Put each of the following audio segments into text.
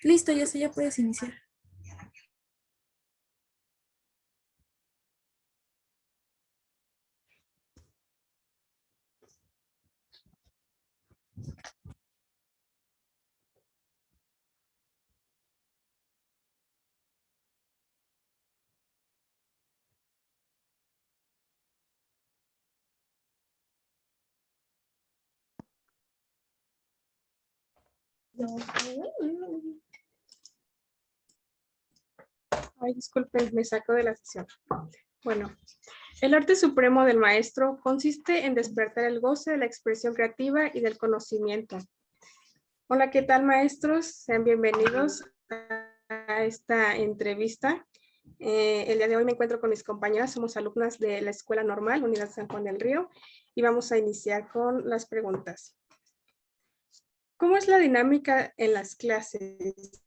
Listo, ya puedes iniciar. Ay, disculpen, me saco de la sesión. Bueno, el arte supremo del maestro consiste en despertar el goce de la expresión creativa y del conocimiento. Hola, ¿qué tal, maestros? Sean bienvenidos a esta entrevista. El día de hoy me encuentro con mis compañeras, somos alumnas de la Escuela Normal, Unidad San Juan del Río, y vamos a iniciar con las preguntas. ¿Cómo es la dinámica en las clases?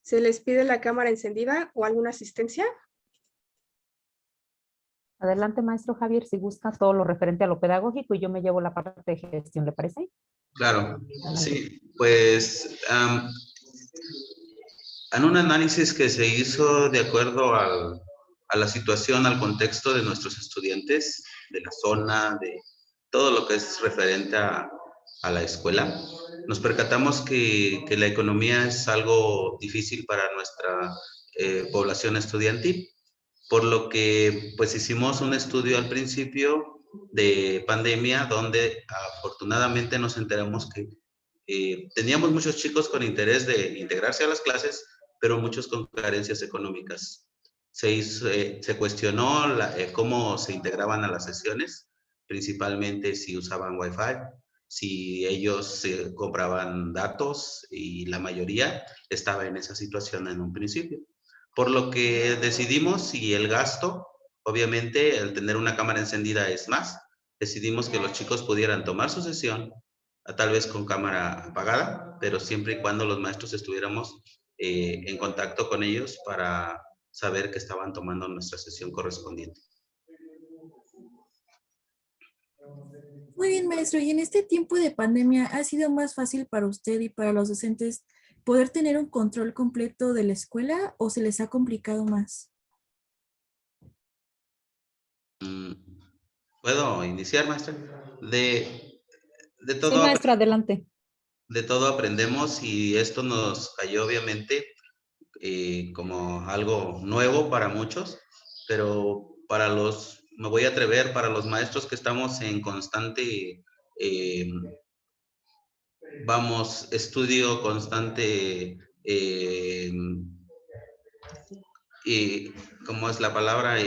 ¿Se les pide la cámara encendida o alguna asistencia? Adelante, maestro Javier, si gusta todo lo referente a lo pedagógico y yo me llevo la parte de gestión, ¿le parece? Claro, sí, pues en un análisis que se hizo de acuerdo a la situación, al contexto de nuestros estudiantes, de la zona, de todo lo que es referente a la escuela, nos percatamos que la economía es algo difícil para nuestra población estudiantil, por lo que pues hicimos un estudio al principio de pandemia donde afortunadamente nos enteramos que teníamos muchos chicos con interés de integrarse a las clases, pero muchos con carencias económicas. Se cuestionó cómo se integraban a las sesiones, principalmente si usaban Wi-Fi, si ellos compraban datos, y la mayoría estaba en esa situación en un principio. Por lo que decidimos, si el gasto, obviamente, al tener una cámara encendida es más, decidimos que los chicos pudieran tomar su sesión, tal vez con cámara apagada, pero siempre y cuando los maestros estuviéramos en contacto con ellos para saber que estaban tomando nuestra sesión correspondiente. Muy bien, maestro. ¿Y en este tiempo de pandemia ha sido más fácil para usted y para los docentes poder tener un control completo de la escuela o se les ha complicado más? ¿Puedo iniciar, maestra? De Sí, todo, maestro, adelante. de todo aprendemos, y esto nos cayó obviamente como algo nuevo para muchos, pero me voy a atrever, para los maestros que estamos en constante, estudio constante, y ¿cómo es la palabra?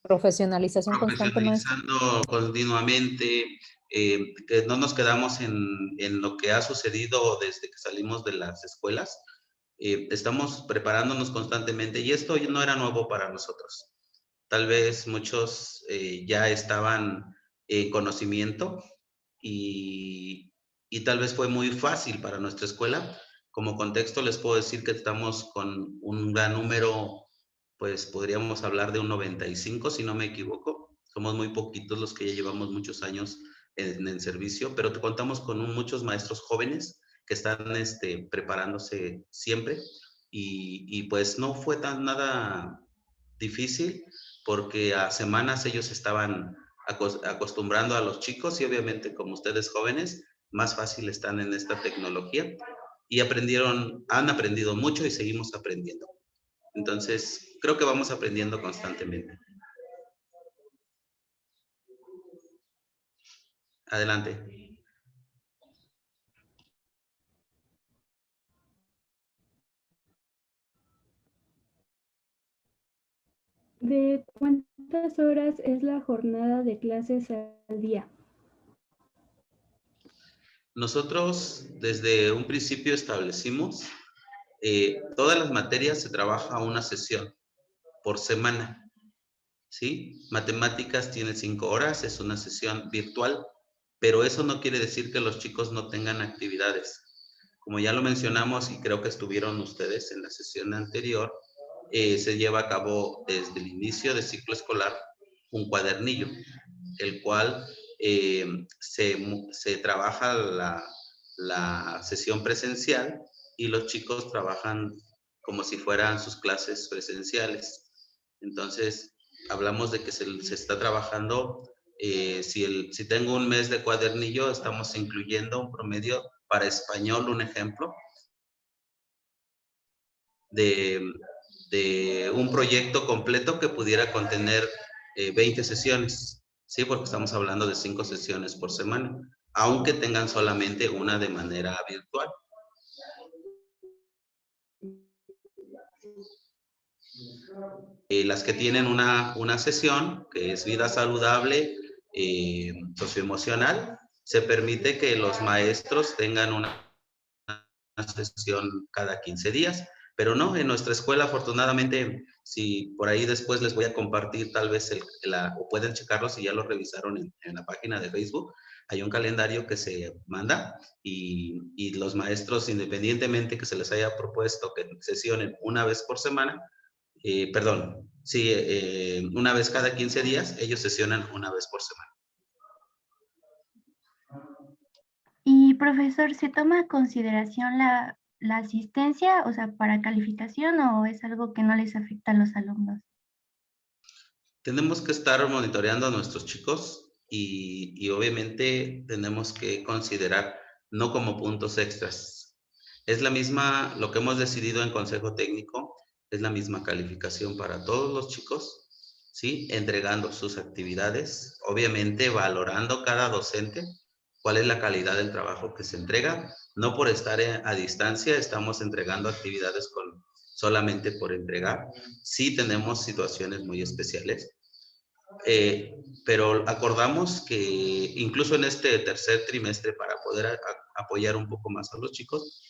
Profesionalización constante, maestro. Profesionalizando continuamente, que no nos quedamos en lo que ha sucedido desde que salimos de las escuelas. Estamos preparándonos constantemente, y esto no era nuevo para nosotros. Tal vez muchos ya estaban en conocimiento, y tal vez fue muy fácil para nuestra escuela. Como contexto les puedo decir que estamos con un gran número, pues podríamos hablar de un 95, si no me equivoco. Somos muy poquitos los que ya llevamos muchos años en el servicio, pero contamos con muchos maestros jóvenes que están preparándose siempre, y pues no fue nada difícil, porque a semanas ellos estaban acostumbrando a los chicos, y obviamente como ustedes jóvenes, más fácil están en esta tecnología, y han aprendido mucho y seguimos aprendiendo. Entonces, creo que vamos aprendiendo constantemente. Adelante. ¿De cuántas horas es la jornada de clases al día? Nosotros desde un principio establecimos, todas las materias se trabaja una sesión por semana, ¿sí? Matemáticas tiene 5 horas, es una sesión virtual, pero eso no quiere decir que los chicos no tengan actividades. Como ya lo mencionamos, y creo que estuvieron ustedes en la sesión anterior, se lleva a cabo desde el inicio del ciclo escolar un cuadernillo, el cual se trabaja la sesión presencial, y los chicos trabajan como si fueran sus clases presenciales. Entonces, hablamos de que se está trabajando, si tengo un mes de cuadernillo, estamos incluyendo un promedio para español, un ejemplo, de un proyecto completo que pudiera contener 20 sesiones, ¿sí? Porque estamos hablando de 5 sesiones por semana, aunque tengan solamente una de manera virtual. Las que tienen una sesión, que es vida saludable, socioemocional, se permite que los maestros tengan una sesión cada 15 días, pero no, en nuestra escuela afortunadamente, si por ahí después les voy a compartir tal vez o pueden checarlo si ya lo revisaron en la página de Facebook, hay un calendario que se manda y los maestros, independientemente que se les haya propuesto que sesionen una vez por semana, perdón, sí, una vez cada 15 días, ellos sesionan una vez por semana. Y profesor, ¿se toma en consideración la asistencia, o sea, para calificación, o es algo que no les afecta a los alumnos? Tenemos que estar monitoreando a nuestros chicos y obviamente tenemos que considerar no como puntos extras. Es la misma, lo que hemos decidido en Consejo Técnico, es la misma calificación para todos los chicos, ¿sí? Entregando sus actividades, obviamente valorando cada docente cuál es la calidad del trabajo que se entrega. No por estar a distancia estamos entregando actividades solamente por entregar. Sí tenemos situaciones muy especiales, pero acordamos que incluso en este tercer trimestre, para poder apoyar un poco más a los chicos,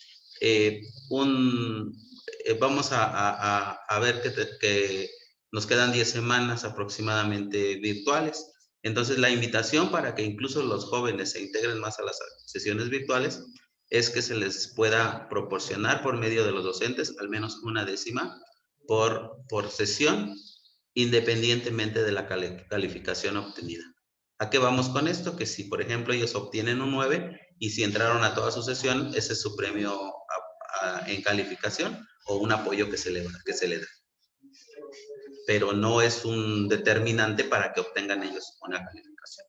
vamos a ver que nos quedan 10 semanas aproximadamente virtuales. Entonces, la invitación para que incluso los jóvenes se integren más a las sesiones virtuales es que se les pueda proporcionar por medio de los docentes al menos una décima por sesión, independientemente de la calificación obtenida. ¿A qué vamos con esto? Que si, por ejemplo, ellos obtienen un 9 y si entraron a toda su sesión, ese es su premio en calificación o un apoyo que se le da. Pero no es un determinante para que obtengan ellos una calificación.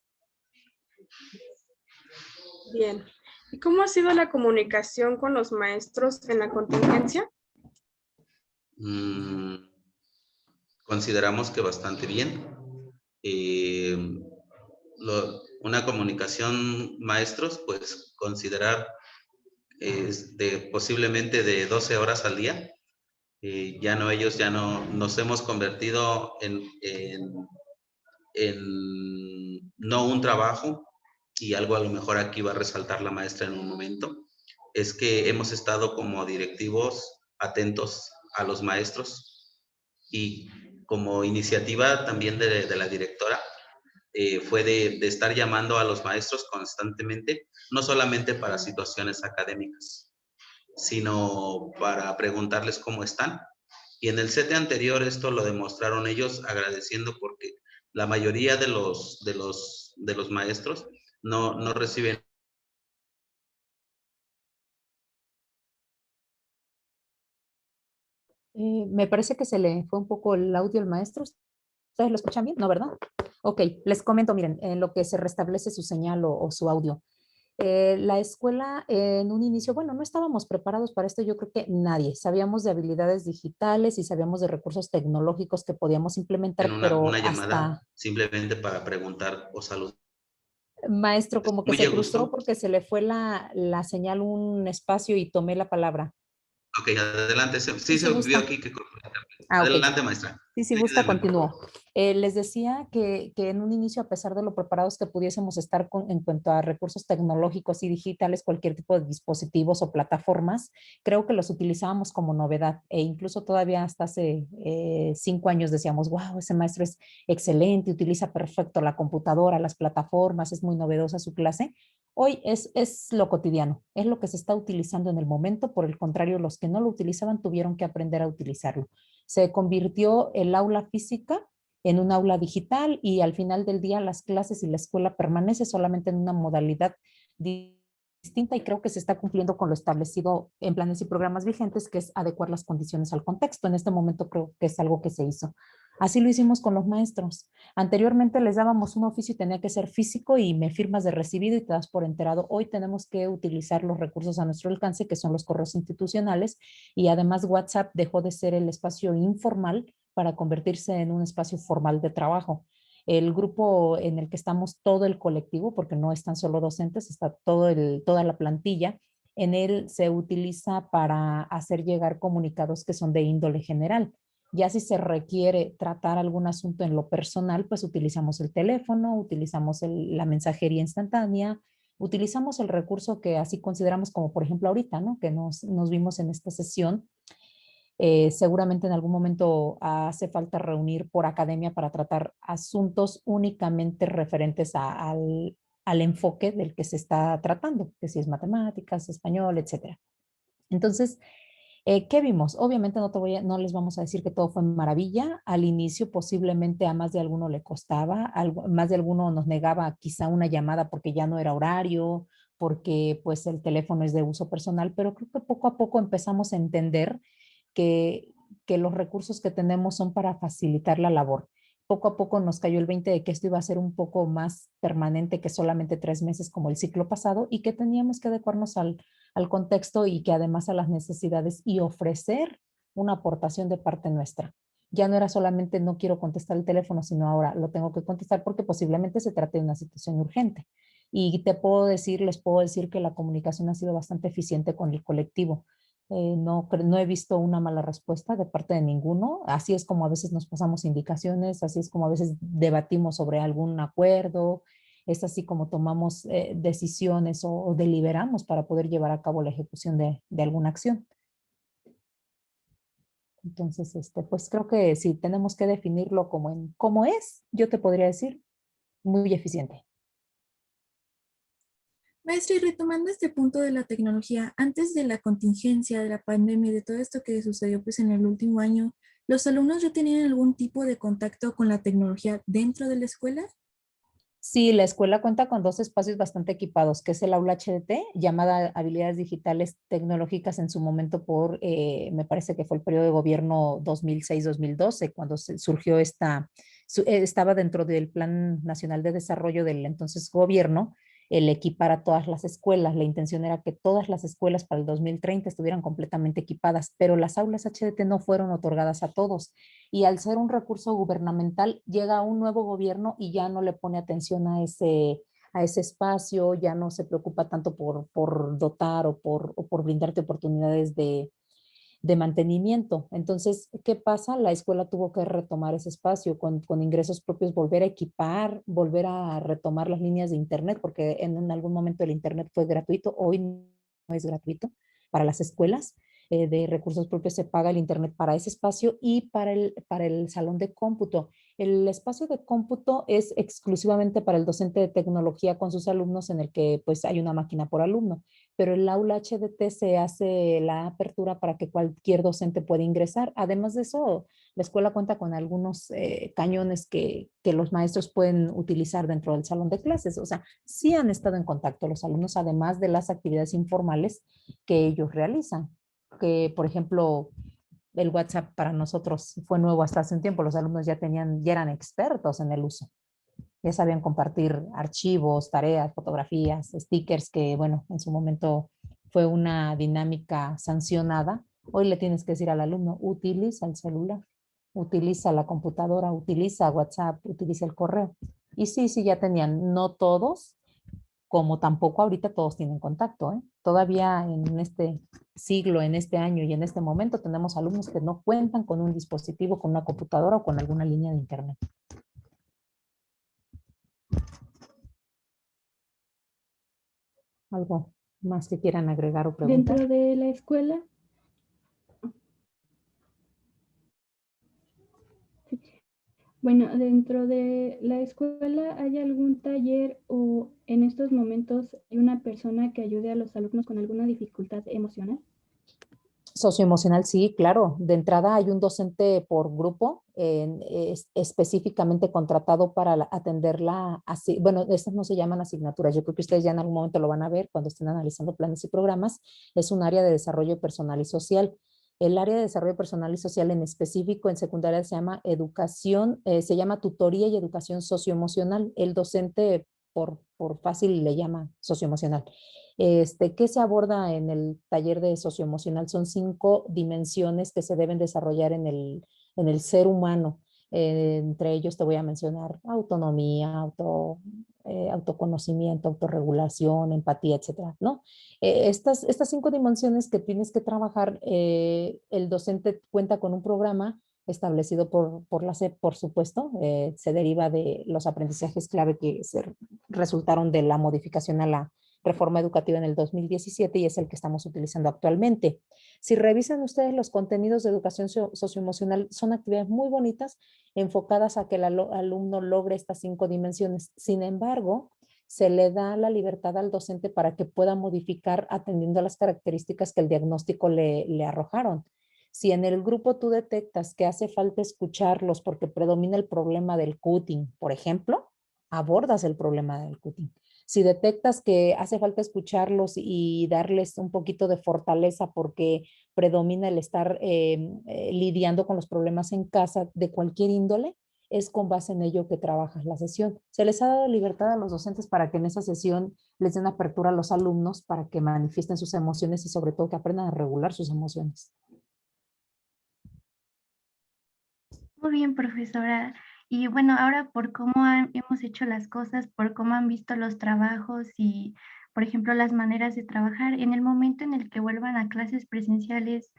Bien. ¿Y cómo ha sido la comunicación con los maestros en la contingencia? Consideramos que bastante bien. Una comunicación maestros, pues considerar posiblemente de 12 horas al día. Ellos ya no nos hemos convertido en no un trabajo, y algo a lo mejor aquí va a resaltar la maestra en un momento, es que hemos estado como directivos atentos a los maestros y como iniciativa también de la directora, fue de estar llamando a los maestros constantemente, no solamente para situaciones académicas, sino para preguntarles cómo están. Y en el CETE anterior esto lo demostraron ellos agradeciendo, porque la mayoría de los maestros no reciben. Me parece que se le fue un poco el audio al maestro. ¿Ustedes lo escuchan bien? ¿No, verdad? Ok, les comento, miren, en lo que se restablece su señal o su audio. La escuela en un inicio, bueno, no estábamos preparados para esto, yo creo que nadie. Sabíamos de habilidades digitales y sabíamos de recursos tecnológicos que podíamos implementar, En pero una llamada hasta... simplemente para preguntar o saludar. Maestro, como que Muy se a frustró gusto. porque se le fue la señal un espacio y tomé la palabra. Ok, adelante. Sí, Sí, se si vio gusta. aquí que... Ah, ok. Adelante, maestra. Sí, si gusta, Ayúdenme, por continúo. favor. Les decía que en un inicio, a pesar de lo preparados que pudiésemos estar en cuanto a recursos tecnológicos y digitales, cualquier tipo de dispositivos o plataformas, creo que los utilizábamos como novedad. E incluso todavía hasta hace 5 años decíamos, wow, ese maestro es excelente, utiliza perfecto la computadora, las plataformas, es muy novedosa su clase. Hoy es lo cotidiano, es lo que se está utilizando en el momento. Por el contrario, los que no lo utilizaban tuvieron que aprender a utilizarlo. Se convirtió el aula física en un aula digital y al final del día las clases y la escuela permanece solamente en una modalidad distinta y creo que se está cumpliendo con lo establecido en planes y programas vigentes, que es adecuar las condiciones al contexto. En este momento creo que es algo que se hizo. Así lo hicimos con los maestros. Anteriormente les dábamos un oficio y tenía que ser físico y me firmas de recibido y te das por enterado. Hoy tenemos que utilizar los recursos a nuestro alcance, que son los correos institucionales, y además WhatsApp dejó de ser el espacio informal para convertirse en un espacio formal de trabajo. El grupo en el que estamos todo el colectivo, porque no están solo docentes, está toda la plantilla, en él se utiliza para hacer llegar comunicados que son de índole general. Ya si se requiere tratar algún asunto en lo personal, pues utilizamos el teléfono, utilizamos la mensajería instantánea, utilizamos el recurso que así consideramos como por ejemplo ahorita, ¿no? Que nos vimos en esta sesión. Seguramente en algún momento hace falta reunir por academia para tratar asuntos únicamente referentes al enfoque del que se está tratando, que si es matemáticas, español, etcétera. Entonces, ¿qué vimos? Obviamente no les vamos a decir que todo fue maravilla. Al inicio posiblemente a más de alguno le costaba, más de alguno nos negaba quizá una llamada porque ya no era horario, porque pues el teléfono es de uso personal, pero creo que poco a poco empezamos a entender que, que los recursos que tenemos son para facilitar la labor. Poco a poco nos cayó el 20 de que esto iba a ser un poco más permanente que solamente 3 meses como el ciclo pasado y que teníamos que adecuarnos al contexto y que además a las necesidades y ofrecer una aportación de parte nuestra. Ya no era solamente no quiero contestar el teléfono, sino ahora lo tengo que contestar porque posiblemente se trate de una situación urgente. Y les puedo decir que la comunicación ha sido bastante eficiente con el colectivo. No he visto una mala respuesta de parte de ninguno. Así es como a veces nos pasamos indicaciones, así es como a veces debatimos sobre algún acuerdo, es así como tomamos decisiones o deliberamos para poder llevar a cabo la ejecución de alguna acción. Entonces, pues creo que si tenemos que definirlo como es, yo te podría decir, muy eficiente. Maestra, y retomando este punto de la tecnología, antes de la contingencia, de la pandemia, de todo esto que sucedió pues en el último año, ¿los alumnos ya tenían algún tipo de contacto con la tecnología dentro de la escuela? Sí, la escuela cuenta con 2 espacios bastante equipados, que es el aula HDT, llamada Habilidades Digitales Tecnológicas en su momento me parece que fue el periodo de gobierno 2006-2012, cuando surgió estaba dentro del Plan Nacional de Desarrollo del entonces gobierno, el equipar a todas las escuelas. La intención era que todas las escuelas para el 2030 estuvieran completamente equipadas, pero las aulas HDT no fueron otorgadas a todos y al ser un recurso gubernamental llega un nuevo gobierno y ya no le pone atención a ese espacio, ya no se preocupa tanto por dotar o por brindarte oportunidades de mantenimiento. Entonces, ¿qué pasa? La escuela tuvo que retomar ese espacio con ingresos propios, volver a equipar, volver a retomar las líneas de internet, porque en algún momento el internet fue gratuito, hoy no es gratuito para las escuelas. De recursos propios se paga el internet para ese espacio y para el salón de cómputo. El espacio de cómputo es exclusivamente para el docente de tecnología con sus alumnos en el que pues hay una máquina por alumno, pero el aula HDT se hace la apertura para que cualquier docente pueda ingresar. Además de eso, la escuela cuenta con algunos cañones que los maestros pueden utilizar dentro del salón de clases. O sea, sí han estado en contacto los alumnos, además de las actividades informales que ellos realizan. Que, por ejemplo, el WhatsApp para nosotros fue nuevo hasta hace un tiempo. Los alumnos ya eran expertos en el uso. Ya sabían compartir archivos, tareas, fotografías, stickers, que bueno, en su momento fue una dinámica sancionada. Hoy le tienes que decir al alumno, utiliza el celular, utiliza la computadora, utiliza WhatsApp, utiliza el correo. Y sí, ya tenían, no todos, como tampoco ahorita todos tienen contacto, ¿eh? Todavía en este siglo, en este año y en este momento tenemos alumnos que no cuentan con un dispositivo, con una computadora o con alguna línea de internet. ¿Algo más que quieran agregar o preguntar? Dentro de la escuela, bueno, dentro de la escuela, ¿hay algún taller o en estos momentos hay una persona que ayude a los alumnos con alguna dificultad emocional? Socioemocional, sí, claro. De entrada hay un docente por grupo específicamente contratado para atenderla. Así, bueno, estas no se llaman asignaturas. Yo creo que ustedes ya en algún momento lo van a ver cuando estén analizando planes y programas. Es un área de desarrollo personal y social. El área de desarrollo personal y social en específico en secundaria se llama educación, se llama tutoría y educación socioemocional. El docente por fácil le llama socioemocional. ¿Qué se aborda en el taller de socioemocional? Son 5 dimensiones que se deben desarrollar en el ser humano. Entre ellos te voy a mencionar autonomía, autoconocimiento, autorregulación, empatía, etcétera, ¿no? Estas 5 dimensiones que tienes que trabajar, el docente cuenta con un programa establecido por la SEP, por supuesto, se deriva de los aprendizajes clave que resultaron de la modificación a la reforma educativa en el 2017 y es el que estamos utilizando actualmente. Si revisan ustedes los contenidos de educación socioemocional, son actividades muy bonitas enfocadas a que el alumno logre estas 5 dimensiones. Sin embargo, se le da la libertad al docente para que pueda modificar atendiendo a las características que el diagnóstico le arrojaron. Si en el grupo tú detectas que hace falta escucharlos porque predomina el problema del cutting, por ejemplo, abordas el problema del cutting. Si detectas que hace falta escucharlos y darles un poquito de fortaleza porque predomina el estar lidiando con los problemas en casa de cualquier índole, es con base en ello que trabajas la sesión. Se les ha dado libertad a los docentes para que en esa sesión les den apertura a los alumnos para que manifiesten sus emociones y sobre todo que aprendan a regular sus emociones. Muy bien, profesora. Y bueno, ahora por cómo hemos hecho las cosas, por cómo han visto los trabajos y, por ejemplo, las maneras de trabajar, en el momento en el que vuelvan a clases presenciales,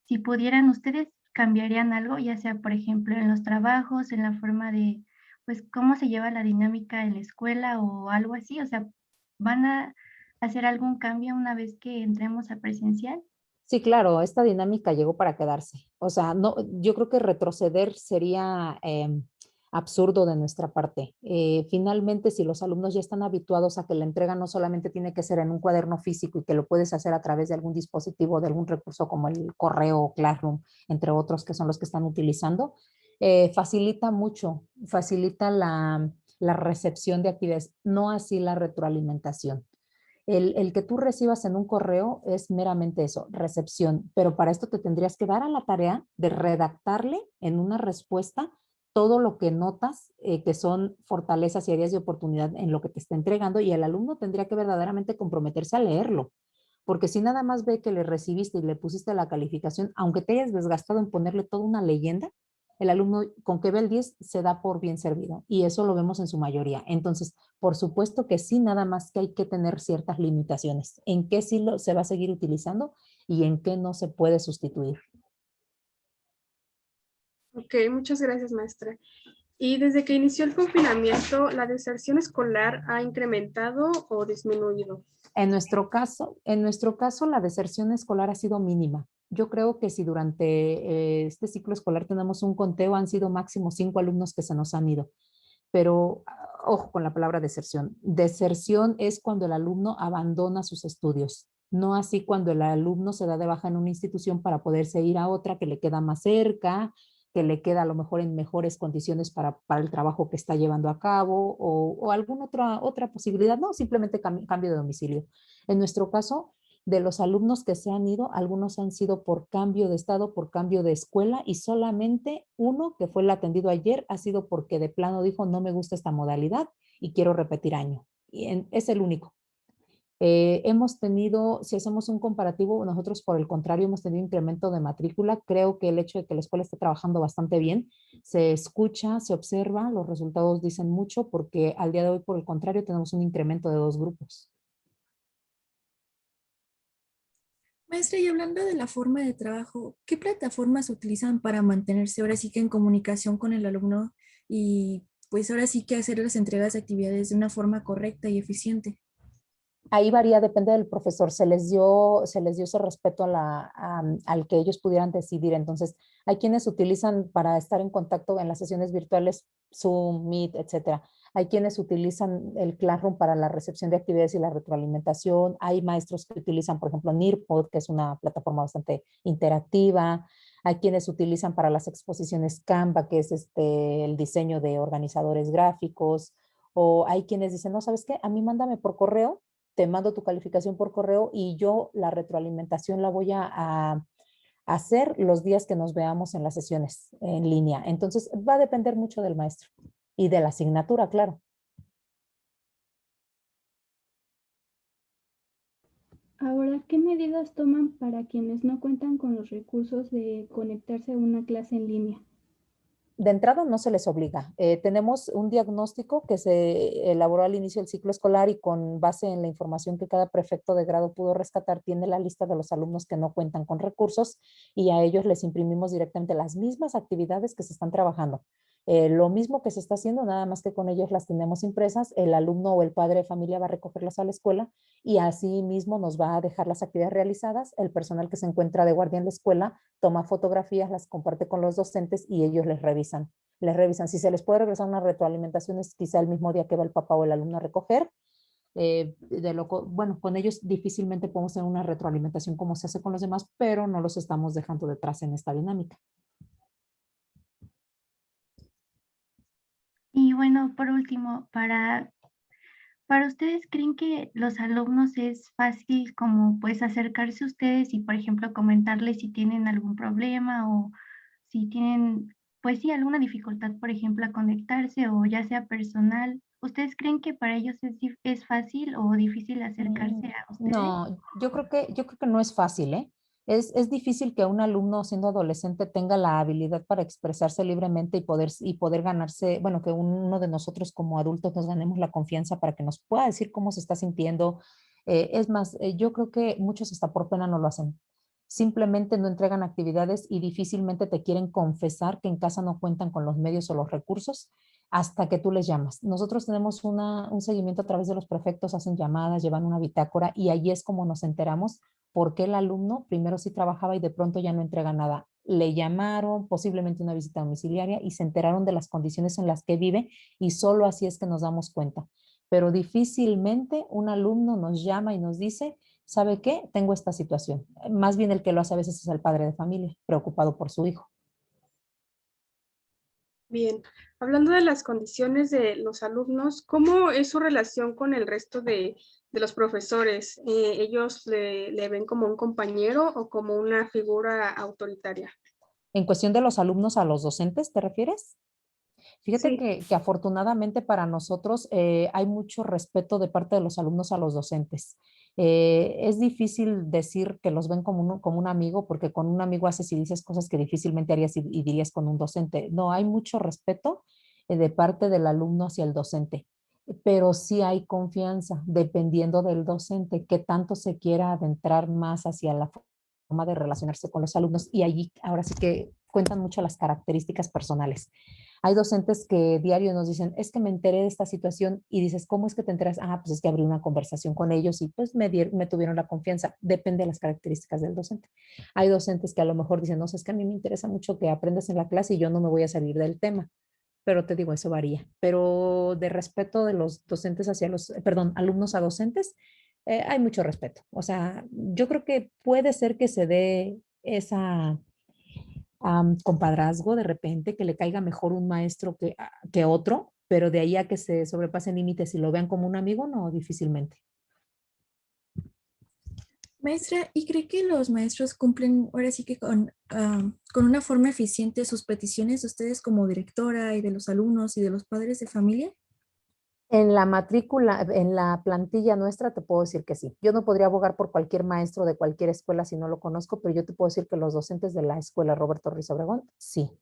si pudieran, ¿ustedes cambiarían algo? Ya sea, por ejemplo, en los trabajos, en la forma de, pues, cómo se lleva la dinámica en la escuela o algo así. O sea, ¿van a hacer algún cambio una vez que entremos a presencial? Sí, claro, esta dinámica llegó para quedarse. O sea, no, yo creo que retroceder sería absurdo de nuestra parte. Finalmente, si los alumnos ya están habituados a que la entrega no solamente tiene que ser en un cuaderno físico y que lo puedes hacer a través de algún dispositivo, de algún recurso como el correo o Classroom, entre otros que son los que están utilizando, facilita mucho, facilita la recepción de actividades, no así la retroalimentación. El que tú recibas en un correo es meramente eso, recepción, pero para esto te tendrías que dar a la tarea de redactarle en una respuesta todo lo que notas que son fortalezas y áreas de oportunidad en lo que te está entregando y el alumno tendría que verdaderamente comprometerse a leerlo, porque si nada más ve que le recibiste y le pusiste la calificación, aunque te hayas desgastado en ponerle toda una leyenda, el alumno con que ve el 10 se da por bien servido y eso lo vemos en su mayoría. Entonces, por supuesto que sí, nada más que hay que tener ciertas limitaciones. En qué sí se va a seguir utilizando y en qué no se puede sustituir. Ok, muchas gracias, maestra. Y desde que inició el confinamiento, ¿la deserción escolar ha incrementado o disminuido? En nuestro caso, la deserción escolar ha sido mínima. Yo creo que si durante este ciclo escolar tenemos un conteo, han sido máximo 5 alumnos que se nos han ido. Pero ojo con la palabra deserción. Deserción es cuando el alumno abandona sus estudios, no así cuando el alumno se da de baja en una institución para poderse ir a otra que le queda más cerca, que le queda a lo mejor en mejores condiciones para el trabajo que está llevando a cabo o alguna otra posibilidad, no, simplemente cambio de domicilio. En nuestro caso, de los alumnos que se han ido, algunos han sido por cambio de estado, por cambio de escuela y solamente uno, que fue el atendido ayer, ha sido porque de plano dijo no me gusta esta modalidad y quiero repetir año. Y es el único. Hemos tenido, si hacemos un comparativo, nosotros por el contrario hemos tenido incremento de matrícula. Creo que el hecho de que la escuela esté trabajando bastante bien, se escucha, se observa, los resultados dicen mucho porque al día de hoy por el contrario tenemos un incremento de 2 grupos. Maestra, y hablando de la forma de trabajo, ¿qué plataformas utilizan para mantenerse ahora sí que en comunicación con el alumno y pues ahora sí que hacer las entregas de actividades de una forma correcta y eficiente? Ahí varía, depende del profesor. Se les dio ese respeto al que ellos pudieran decidir. Entonces, hay quienes utilizan para estar en contacto en las sesiones virtuales Zoom, Meet, etcétera. Hay quienes utilizan el Classroom para la recepción de actividades y la retroalimentación. Hay maestros que utilizan, por ejemplo, Nearpod, que es una plataforma bastante interactiva. Hay quienes utilizan para las exposiciones Canva, que es el diseño de organizadores gráficos. O hay quienes dicen, no, ¿sabes qué? A mí mándame por correo, te mando tu calificación por correo y yo la retroalimentación la voy a hacer los días que nos veamos en las sesiones en línea. Entonces, va a depender mucho del maestro y de la asignatura, claro. Ahora, ¿qué medidas toman para quienes no cuentan con los recursos de conectarse a una clase en línea? De entrada no se les obliga. Tenemos un diagnóstico que se elaboró al inicio del ciclo escolar y con base en la información que cada prefecto de grado pudo rescatar, tiene la lista de los alumnos que no cuentan con recursos y a ellos les imprimimos directamente las mismas actividades que se están trabajando. Lo mismo que se está haciendo, nada más que con ellos las tenemos impresas, el alumno o el padre de familia va a recogerlas a la escuela y así mismo nos va a dejar las actividades realizadas. El personal que se encuentra de guardia en la escuela toma fotografías, las comparte con los docentes y ellos les revisan. Les revisan. Si se les puede regresar una retroalimentación, es quizá el mismo día que va el papá o el alumno a recoger. Bueno, con ellos difícilmente podemos tener una retroalimentación como se hace con los demás, pero no los estamos dejando detrás en esta dinámica. Y bueno, por último, para ustedes, ¿creen que los alumnos es fácil como pues acercarse a ustedes y, por ejemplo, comentarles si tienen algún problema o si tienen, pues sí, alguna dificultad, por ejemplo, a conectarse o ya sea personal? ¿Ustedes creen que para ellos es fácil o difícil acercarse a ustedes? No, yo creo que no es fácil, ¿eh? Es difícil que un alumno siendo adolescente tenga la habilidad para expresarse libremente y poder ganarse, bueno, que uno de nosotros como adultos nos ganemos la confianza para que nos pueda decir cómo se está sintiendo. Es más, yo creo que muchos hasta por pena no lo hacen. Simplemente no entregan actividades y difícilmente te quieren confesar que en casa no cuentan con los medios o los recursos hasta que tú les llamas. Nosotros tenemos un seguimiento a través de los prefectos, hacen llamadas, llevan una bitácora y ahí es como nos enteramos por qué el alumno primero sí trabajaba y de pronto ya no entrega nada. Le llamaron, posiblemente una visita domiciliaria y se enteraron de las condiciones en las que vive y solo así es que nos damos cuenta. Pero difícilmente un alumno nos llama y nos dice, ¿sabe qué? Tengo esta situación. Más bien el que lo hace a veces es el padre de familia, preocupado por su hijo. Bien, hablando de las condiciones de los alumnos, ¿cómo es su relación con el resto de los profesores? ¿Ellos le ven como un compañero o como una figura autoritaria? En cuestión de los alumnos a los docentes, ¿te refieres? Fíjate Sí, que afortunadamente para nosotros hay mucho respeto de parte de los alumnos a los docentes. Es difícil decir que los ven como un amigo, porque con un amigo haces y dices cosas que difícilmente harías y dirías con un docente. No, hay mucho respeto de parte del alumno hacia el docente, pero sí hay confianza dependiendo del docente, que tanto se quiera adentrar más hacia la forma de relacionarse con los alumnos. Y allí ahora sí que cuentan mucho las características personales. Hay docentes que diario nos dicen, es que me enteré de esta situación y dices, ¿cómo es que te enteras? Ah, pues es que abrí una conversación con ellos y pues me tuvieron la confianza. Depende de las características del docente. Hay docentes que a lo mejor dicen, no, es que a mí me interesa mucho que aprendas en la clase y yo no me voy a salir del tema. Pero te digo, eso varía. Pero de respeto de los docentes hacia perdón, alumnos a docentes, hay mucho respeto. O sea, yo creo que puede ser que se dé esa compadrazgo de repente, que le caiga mejor un maestro que otro, pero de ahí a que se sobrepasen límites y lo vean como un amigo, no, difícilmente. Maestra, ¿y cree que los maestros cumplen ahora sí que con una forma eficiente sus peticiones de ustedes como directora y de los alumnos y de los padres de familia? En la matrícula, en la plantilla nuestra, te puedo decir que sí. Yo no podría abogar por cualquier maestro de cualquier escuela si no lo conozco, pero yo te puedo decir que los docentes de la escuela Roberto Ruiz Obregón, sí.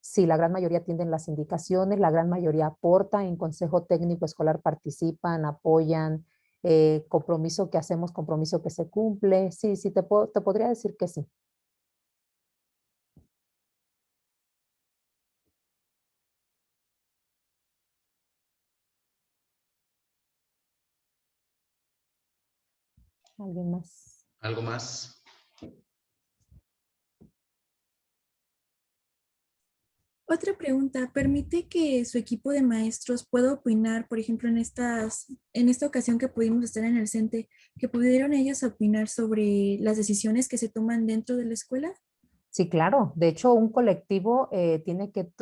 Sí, la gran mayoría tienen las indicaciones, la gran mayoría aporta, en consejo técnico escolar participan, apoyan, compromiso que hacemos, compromiso que se cumple. Sí, sí, te podría decir que sí. ¿Alguien más? ¿Algo más? Otra pregunta, ¿permite que su equipo de maestros pueda opinar, por ejemplo, en esta ocasión que pudimos estar en el CENTE, que pudieron ellos opinar sobre las decisiones que se toman dentro de la escuela? Sí, claro. De hecho, un colectivo tiene que,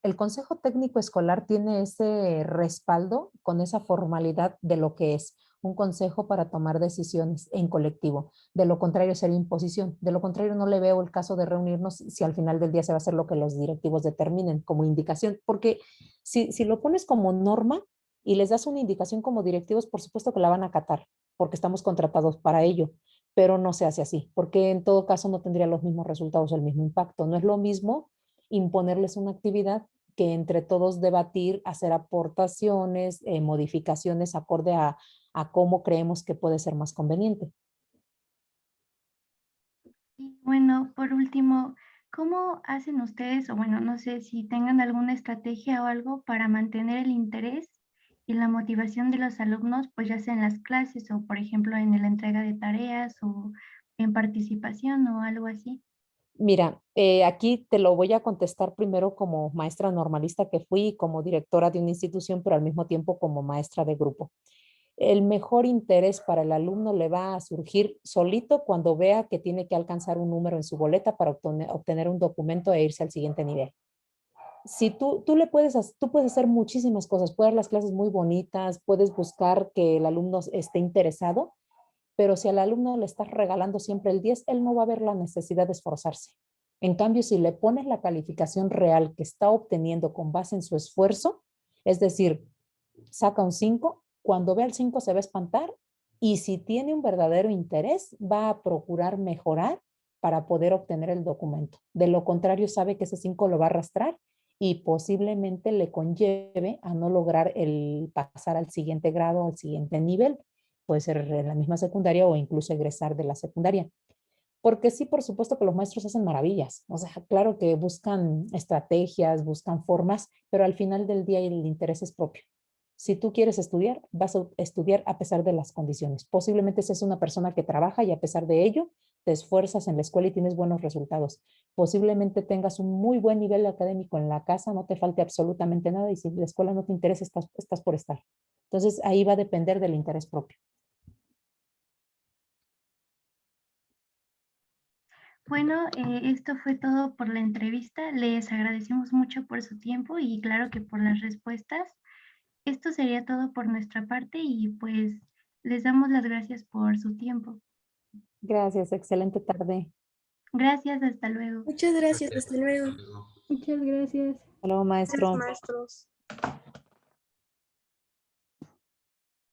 el Consejo Técnico Escolar tiene ese respaldo con esa formalidad de lo que es un consejo para tomar decisiones en colectivo. De lo contrario, sería imposición. De lo contrario, no le veo el caso de reunirnos si al final del día se va a hacer lo que los directivos determinen como indicación. Porque si lo pones como norma y les das una indicación como directivos, por supuesto que la van a acatar, porque estamos contratados para ello, pero no se hace así, porque en todo caso no tendría los mismos resultados o el mismo impacto. No es lo mismo imponerles una actividad que entre todos debatir, hacer aportaciones, modificaciones acorde a cómo creemos que puede ser más conveniente. Y bueno, por último, ¿cómo hacen ustedes, o bueno, no sé si tengan alguna estrategia o algo para mantener el interés y la motivación de los alumnos, pues ya sea en las clases o, por ejemplo, en la entrega de tareas o en participación o algo así? Mira, aquí te lo voy a contestar primero como maestra normalista que fui, como directora de una institución, pero al mismo tiempo como maestra de grupo. El mejor interés para el alumno le va a surgir solito cuando vea que tiene que alcanzar un número en su boleta para obtener un documento e irse al siguiente nivel. Si tú puedes hacer muchísimas cosas, puedes dar las clases muy bonitas, puedes buscar que el alumno esté interesado, pero si al alumno le estás regalando siempre el 10, él no va a ver la necesidad de esforzarse. En cambio, si le pones la calificación real que está obteniendo con base en su esfuerzo, es decir, saca un 5, cuando vea el 5 se va a espantar y si tiene un verdadero interés, va a procurar mejorar para poder obtener el documento. De lo contrario, sabe que ese 5 lo va a arrastrar y posiblemente le conlleve a no lograr el pasar al siguiente grado, al siguiente nivel. Puede ser en la misma secundaria o incluso egresar de la secundaria. Porque sí, por supuesto que los maestros hacen maravillas. O sea, claro que buscan estrategias, buscan formas, pero al final del día el interés es propio. Si tú quieres estudiar, vas a estudiar a pesar de las condiciones. Posiblemente seas una persona que trabaja y a pesar de ello te esfuerzas en la escuela y tienes buenos resultados. Posiblemente tengas un muy buen nivel académico en la casa, no te falte absolutamente nada y si la escuela no te interesa, estás por estar. Entonces ahí va a depender del interés propio. Bueno, esto fue todo por la entrevista. Les agradecemos mucho por su tiempo y claro que por las respuestas. Esto sería todo por nuestra parte y pues les damos las gracias por su tiempo. Gracias, excelente tarde. Gracias, hasta luego. Muchas gracias, Gracias. hasta luego. Hasta luego. Muchas gracias. Hasta luego, Gracias, maestro. maestros.